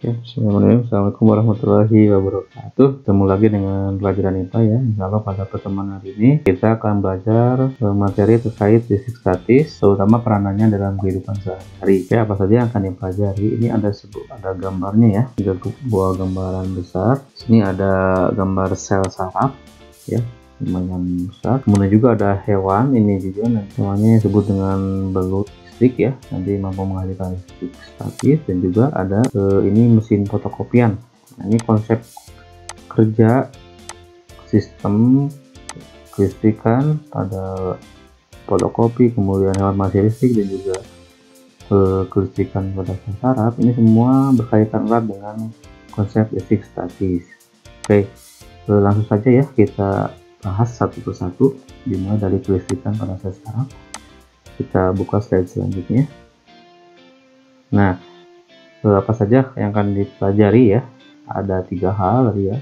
Oke, bismillahirrahmanirrahim. Assalamualaikum warahmatullahi wabarakatuh. Ketemu lagi dengan pelajaran IPA ya. Insya Allah pada pertemuan hari ini kita akan belajar materi terkait fisik statis, terutama peranannya dalam kehidupan sehari-hari. Oke, apa saja yang akan dipelajari? Ini ada gambarnya ya, tiga buah gambaran besar. Sini ada gambar sel saraf ya, lumayan besar. Kemudian juga ada hewan, ini juga namanya disebut dengan belut listrik ya, nanti mampu menghasilkan listrik statis. Dan juga ada ini mesin fotokopian. Nah, ini konsep kerja sistem kelistrikan pada fotokopi, kemudian hewan mati listrik, dan juga kelistrikan pada sel saraf. Ini semua berkaitan erat dengan konsep listrik statis. Oke, langsung saja ya kita bahas satu persatu, dimulai dari kelistrikan pada sel saraf. Kita buka slide selanjutnya. Nah, apa saja yang akan dipelajari ya? Ada tiga hal tadi ya.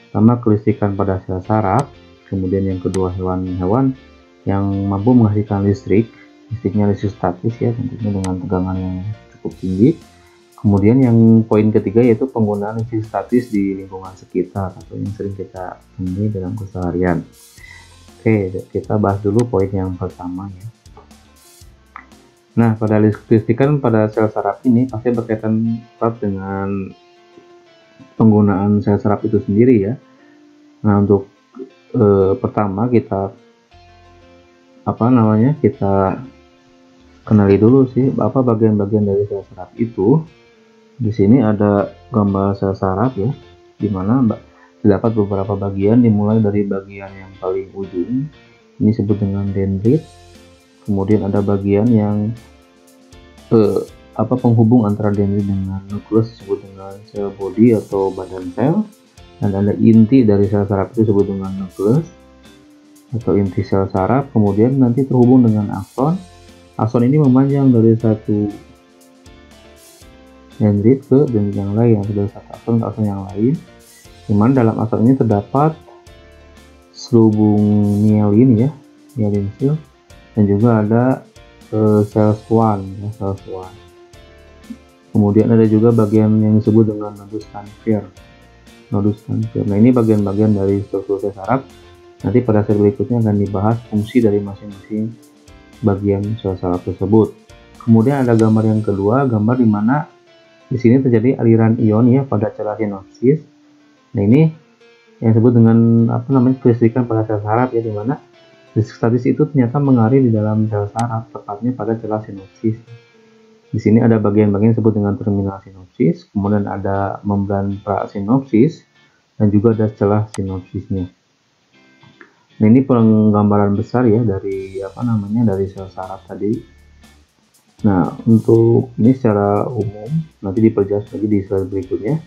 Pertama, kelistrikan pada sel saraf. Kemudian yang kedua, hewan-hewan yang mampu menghasilkan listrik. Listriknya listrik statis ya, tentunya dengan tegangan yang cukup tinggi. Kemudian yang poin ketiga yaitu penggunaan listrik statis di lingkungan sekitar atau yang sering kita temui dalam keseharian. Oke, kita bahas dulu poin yang pertama ya. Nah, pada kelistrikan pada sel saraf ini pasti berkaitan erat dengan penggunaan sel saraf itu sendiri ya. Nah, untuk pertama kita kita kenali dulu sih apa bagian-bagian dari sel saraf itu. Di sini ada gambar sel saraf ya, di mana terdapat beberapa bagian, dimulai dari bagian yang paling ujung, ini disebut dengan dendrit. Kemudian ada bagian yang penghubung antara dendrit dengan nukleus disebut dengan sel body atau badan sel, dan ada inti dari sel saraf itu disebut dengan nukleus atau inti sel saraf. Kemudian nanti terhubung dengan akson. Akson ini memanjang dari satu dendrit ke dendrit yang lain, atau dari satu akson ke akson yang lain, dimana dalam akson ini terdapat selubung mielin ya, mielin cell, dan juga ada sel swan ya, sel swan. Kemudian ada juga bagian yang disebut dengan nodus Canver. Nah, ini bagian-bagian dari struktur sel saraf. Nanti pada slide berikutnya akan dibahas fungsi dari masing-masing bagian sel saraf tersebut. Kemudian ada gambar yang kedua, gambar di mana di sini terjadi aliran ion ya pada celah sinopsis. Nah, ini yang disebut dengan kelistrikan pada sel saraf ya, di mana listrik statis itu ternyata mengalir di dalam sel saraf, tepatnya pada celah sinopsis. Di sini ada bagian-bagian disebut dengan terminal sinopsis, kemudian ada membran prasinopsis, dan juga ada celah sinopsisnya. Nah, ini penggambaran besar ya dari dari sel saraf tadi. Nah, untuk ini secara umum nanti diperjelas lagi di slide berikutnya.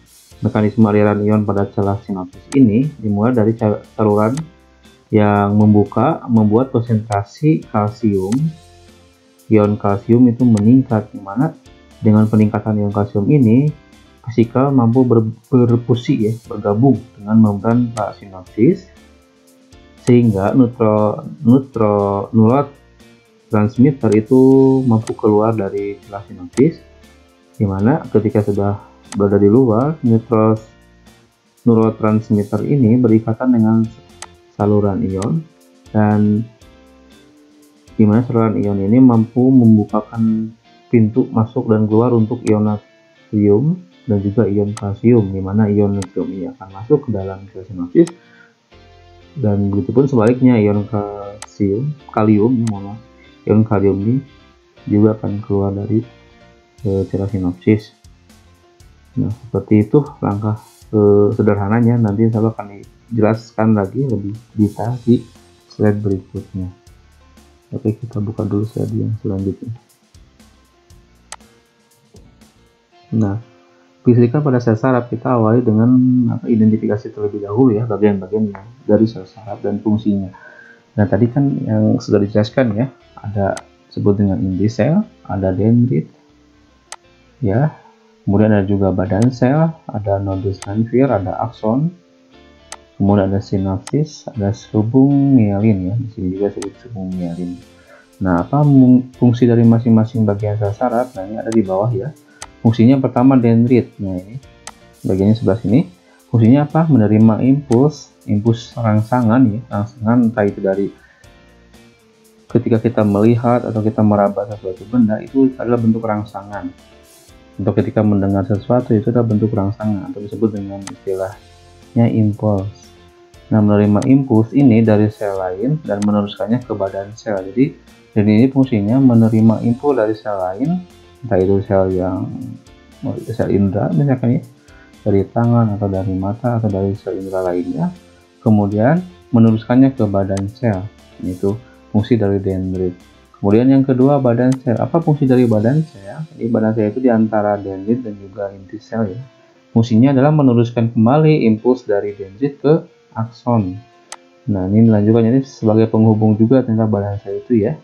Mekanisme aliran ion pada celah sinopsis ini dimulai dari saluran yang membuat konsentrasi kalsium, ion kalsium itu meningkat, dimana dengan peningkatan ion kalsium ini vesikel mampu berfusi ya, bergabung dengan membran prasinopsis, sehingga neurotransmitter itu mampu keluar dari celah sinopsis, dimana ketika sudah berada di luar, neurotransmitter ini berikatan dengan saluran ion, dan dimana saluran ion ini mampu membukakan pintu masuk dan keluar untuk ion natrium dan juga ion kalsium, dimana ion natrium ini akan masuk ke dalam sel sinopsis, dan begitupun sebaliknya ion kalium ini juga akan keluar dari celah sinopsis. Nah, seperti itu langkah sederhananya. Nanti saya akan dijelaskan lagi lebih detail di slide berikutnya. Oke, kita buka dulu slide yang selanjutnya. Nah, kelistrikan pada sel saraf kita awali dengan identifikasi terlebih dahulu ya bagian-bagian dari sel saraf dan fungsinya. Nah, tadi kan yang sudah dijelaskan ya, ada disebut dengan inti sel, ada dendrit ya, kemudian ada juga badan sel, ada nodus Canver, ada akson, kemudian ada sinapsis, ada selubung mielin ya, di sini juga disebut selubung mielin. Nah, apa fungsi dari masing-masing bagian sel saraf? Nah, ini ada di bawah ya. Fungsinya pertama dendrit. Nah, ini bagiannya sebelah sini. Fungsinya apa? Menerima impuls rangsangan ya, rangsangan entah itu dari ketika kita melihat atau kita meraba sesuatu benda, itu adalah bentuk rangsangan. Untuk ketika mendengar sesuatu, itu adalah bentuk rangsangan atau disebut dengan istilahnya impuls. Nah, menerima impuls ini dari sel lain dan meneruskannya ke badan sel. Jadi ini fungsinya menerima impuls dari sel lain, entah itu sel indera misalkan ya, dari tangan atau dari mata atau dari sel indera lainnya, kemudian meneruskannya ke badan sel. Itu fungsi dari dendrit. Kemudian yang kedua, badan sel. Apa fungsi dari badan sel? Jadi badan sel itu diantara dendrit dan juga inti sel ya. Fungsinya adalah meneruskan kembali impuls dari dendrit ke akson. Nah, ini dilanjutkan, jadi sebagai penghubung juga ternyata badan sel itu ya,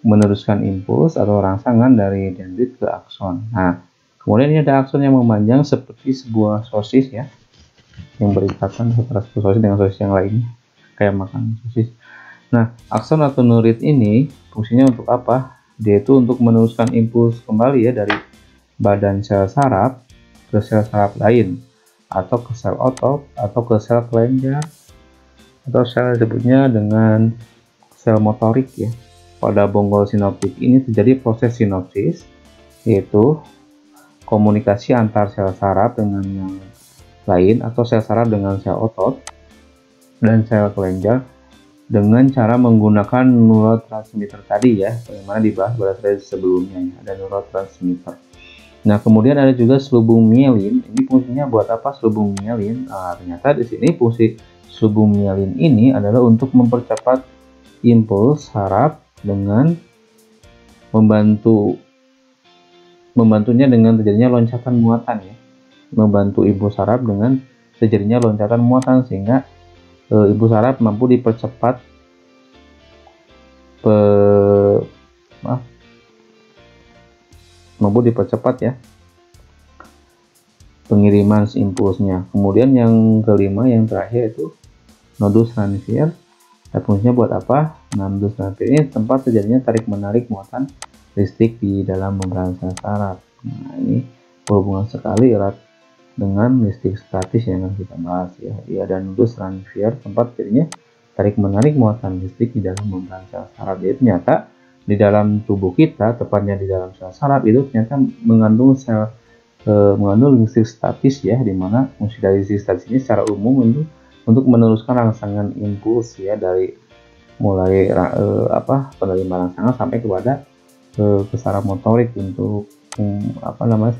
meneruskan impuls atau rangsangan dari dendrit ke akson. Nah, kemudian ini ada akson yang memanjang seperti sebuah sosis ya, yang berikatan antara sosis dengan sosis yang lainnya, kayak makan sosis. Nah, akson atau neurit ini fungsinya untuk apa? Dia itu untuk meneruskan impuls kembali ya dari badan sel saraf ke sel saraf lain, atau ke sel otot, atau ke sel kelenjar, atau sel disebutnya dengan sel motorik ya. Pada bonggol sinoptik ini terjadi proses sinopsis, yaitu komunikasi antar sel saraf dengan yang lain atau sel saraf dengan sel otot dan sel kelenjar dengan cara menggunakan neurotransmitter tadi ya, bagaimana dibahas pada slide sebelumnya ya, ada neurotransmitter. Nah, kemudian ada juga selubung mielin. Ini fungsinya buat apa selubung mielin? Ternyata di sini fungsi selubung mielin ini adalah untuk mempercepat impuls saraf dengan membantunya dengan terjadinya loncatan muatan ya, membantu impuls saraf dengan terjadinya loncatan muatan sehingga impuls saraf mampu dipercepat ya pengiriman impulsnya. Kemudian yang kelima, yang terakhir itu nodus ranvier. Fungsinya buat apa? Nah, nodus ranvier ini tempat terjadinya tarik menarik muatan listrik di dalam membran sel saraf. Nah, ini berhubungan sekali erat dengan listrik statis yang akan kita bahas ya. Ada nodus ranvier, tempat terjadinya tarik menarik muatan listrik di dalam membran sel saraf. Jadi ternyata di dalam tubuh kita, tepatnya di dalam sel saraf itu ternyata mengandung listrik statis ya, dimana fungsi dari listrik statis ini secara umum untuk meneruskan rangsangan impuls ya, dari mulai penerima rangsangan sampai kepada ke saraf motorik untuk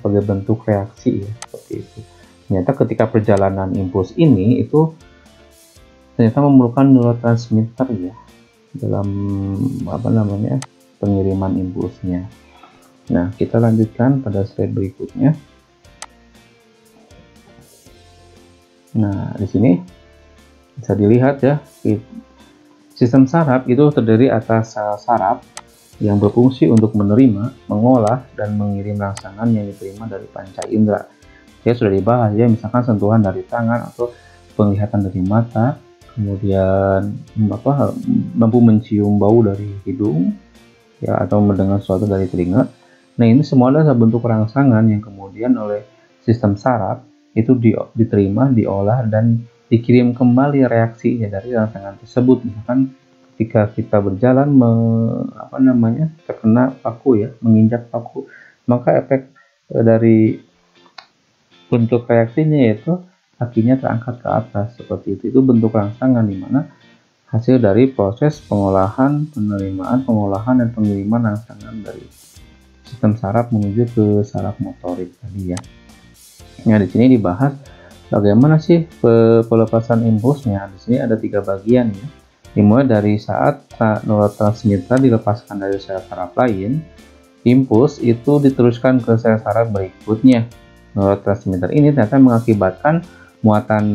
sebagai bentuk reaksi ya, seperti itu. Ternyata ketika perjalanan impuls ini itu ternyata memerlukan neurotransmitter ya dalam pengiriman impulsnya. Nah, kita lanjutkan pada slide berikutnya. Nah, di sini bisa dilihat ya, sistem saraf itu terdiri atas sel saraf yang berfungsi untuk menerima, mengolah, dan mengirim rangsangan yang diterima dari panca indera. Ya, sudah dibahas ya, misalkan sentuhan dari tangan atau penglihatan dari mata, kemudian mampu mencium bau dari hidung ya, atau mendengar sesuatu dari telinga. Nah, ini semua adalah bentuk rangsangan yang kemudian oleh sistem saraf itu diterima, diolah, dan dikirim kembali reaksinya dari rangsangan tersebut. Misalkan ketika kita berjalan terkena paku ya, menginjak paku, maka efek dari bentuk reaksinya yaitu kakinya terangkat ke atas seperti itu. Itu bentuk rangsangan di mana hasil dari proses pengolahan, penerimaan, pengolahan, dan pengiriman rangsangan dari sistem saraf menuju ke saraf motorik tadi ya. Nah, di sini dibahas bagaimana sih pelepasan impulsnya. Di sini ada 3 bagian ya. Dimulai dari saat neurotransmitter dilepaskan dari sel saraf lain, impuls itu diteruskan ke sel saraf berikutnya. Neurotransmitter ini ternyata mengakibatkan muatan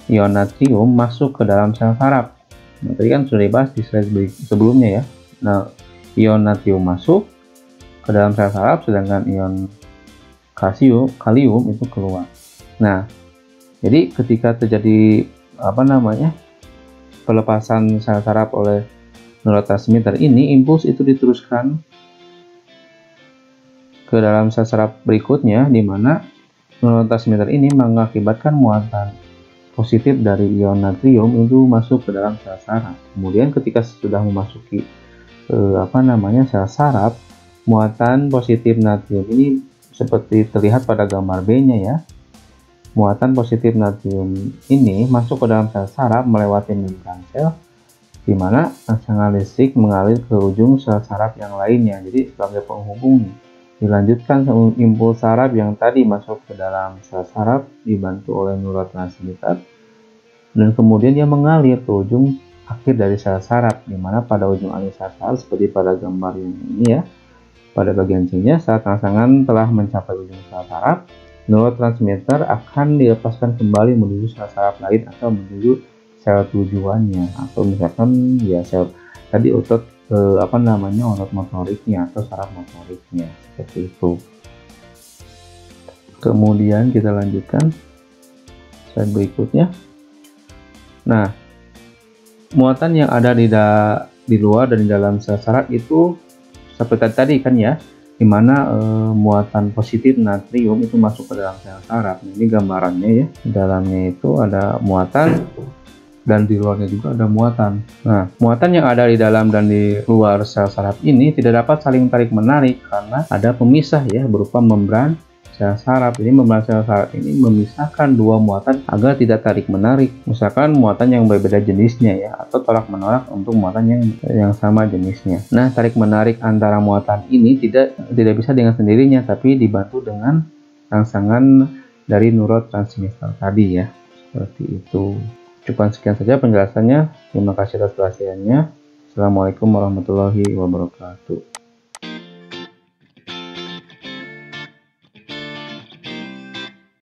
ion natrium masuk ke dalam sel saraf. Nah, tadi kan sudah dibahas di slide sebelumnya ya. Nah, ion natrium masuk ke dalam sel saraf, sedangkan ion kalium itu keluar. Nah, jadi ketika terjadi pelepasan sel saraf oleh neurotransmitter ini, impuls itu diteruskan ke dalam sel saraf berikutnya, di mana neurotransmitter ini mengakibatkan muatan positif dari ion natrium itu masuk ke dalam sel saraf. Kemudian ketika sudah memasuki sel saraf, muatan positif natrium ini seperti terlihat pada gambar B-nya ya. Muatan positif natrium ini masuk ke dalam sel saraf melewati membran sel, di mana rangsangan listrik mengalir ke ujung sel saraf yang lainnya. Jadi sebagai penghubung, dilanjutkan impuls saraf yang tadi masuk ke dalam sel saraf dibantu oleh neurotransmitter, dan kemudian dia mengalir ke ujung akhir dari sel saraf, di mana pada ujung akhir sel saraf seperti pada gambar yang ini ya. Pada bagian C-nya, saat rangsangan telah mencapai ujung sel saraf, neurotransmitter akan dilepaskan kembali menuju sel saraf lain atau menuju sel tujuannya, atau misalkan ya sel tadi otot otot motoriknya atau saraf motoriknya, seperti itu. Kemudian kita lanjutkan slide berikutnya. Nah, muatan yang ada di luar dan di dalam sel saraf itu seperti tadi kan ya, dimana muatan positif natrium itu masuk ke dalam sel saraf. Ini gambarannya ya, di dalamnya itu ada muatan dan di luarnya juga ada muatan. Nah, muatan yang ada di dalam dan di luar sel saraf ini tidak dapat saling tarik menarik karena ada pemisah ya, berupa membran sel saraf. Jadi membran sel saraf ini memisahkan dua muatan agar tidak tarik menarik. Misalkan muatan yang berbeda jenisnya ya, atau tolak menolak untuk muatan yang sama jenisnya. Nah, tarik menarik antara muatan ini tidak bisa dengan sendirinya, tapi dibantu dengan rangsangan dari neurotransmitter tadi ya. Seperti itu. Cukup sekian saja penjelasannya. Terima kasih atas perhatiannya. Assalamualaikum warahmatullahi wabarakatuh.